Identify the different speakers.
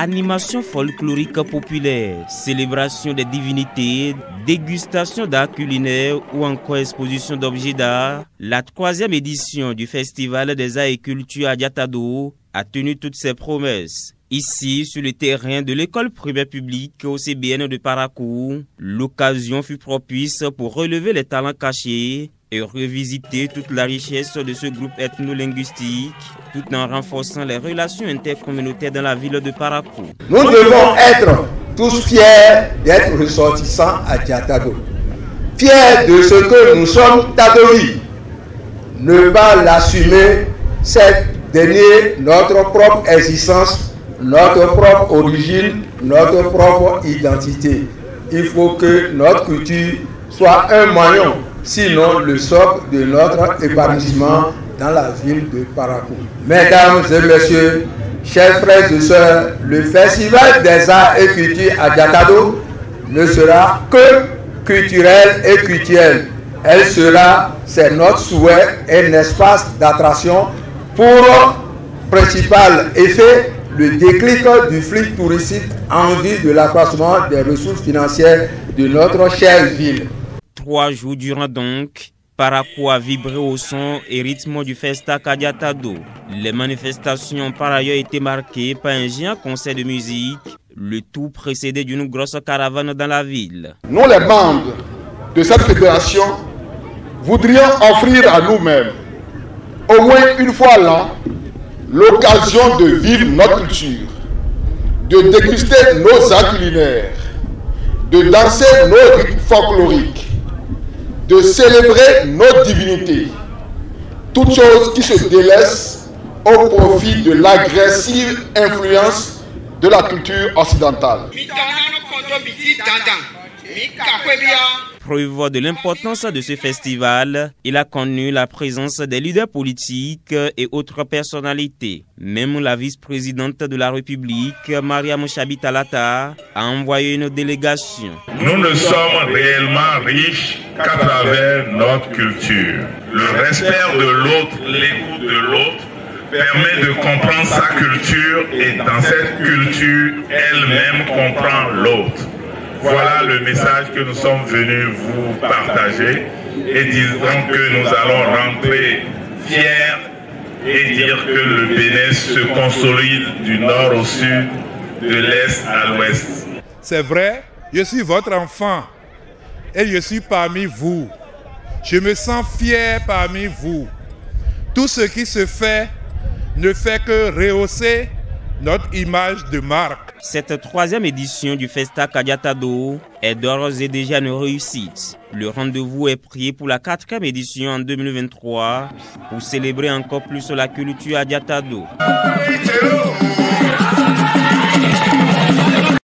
Speaker 1: Animation folklorique populaire, célébration des divinités, dégustation d'art culinaire ou encore exposition d'objets d'art, la 3e édition du Festival des Arts et Cultures à Diatado a tenu toutes ses promesses. Ici, sur le terrain de l'école primaire publique OCBN de Parakou, l'occasion fut propice pour relever les talents cachés et revisiter toute la richesse de ce groupe ethno-linguistique, tout en renforçant les relations intercommunautaires dans la ville de Parakou.
Speaker 2: Nous devons être tous fiers d'être ressortissants à Diatado, fiers de ce que nous sommes Tadovi. Ne pas l'assumer, c'est dénier notre propre existence, notre propre origine, notre propre identité. Il faut que notre culture soit un maillon, sinon le socle de notre épanouissement dans la ville de Parakou. Mesdames et messieurs, chers frères et sœurs, le Festival des Arts et Cultures à Diatado ne sera que culturel et culturel. Elle sera, c'est notre souhait, un espace d'attraction pour principal effet le déclic du flux touristique en vue de l'accroissement des ressources financières de notre chère ville.
Speaker 1: 3 jours durant donc, Parakou a vibré au son et rythme du Festa à Diatado. Les manifestations ont par ailleurs été marquées par un géant concert de musique, le tout précédé d'une grosse caravane dans la ville.
Speaker 3: Nous, les membres de cette fédération, voudrions offrir à nous-mêmes, au moins une fois l'an, l'occasion de vivre notre culture, de déguster nos arts culinaires, de danser nos rythmes folkloriques, de célébrer nos divinités, toutes choses qui se délaissent au profit de l'agressive influence de la culture occidentale.
Speaker 1: Preuve de l'importance de ce festival, il a connu la présence des leaders politiques et autres personnalités. Même la vice-présidente de la République, Mariam Chabi-Talata, a envoyé une délégation.
Speaker 4: Nous ne sommes réellement riches qu'à travers notre culture. Le respect de l'autre, l'écoute de l'autre, permet de comprendre sa culture et dans cette culture, elle-même comprend l'autre. Voilà le message que nous sommes venus vous partager et disons que nous allons rentrer fiers et dire que le Bénin se consolide du nord au sud, de l'est à l'ouest.
Speaker 5: C'est vrai, je suis votre enfant et je suis parmi vous. Je me sens fier parmi vous. Tout ce qui se fait ne fait que rehausser notre image de marque.
Speaker 1: Cette 3e édition du Festa à Diatado est d'ores et déjà une réussite. Le rendez-vous est pris pour la 4e édition en 2023 pour célébrer encore plus la culture à Diatado.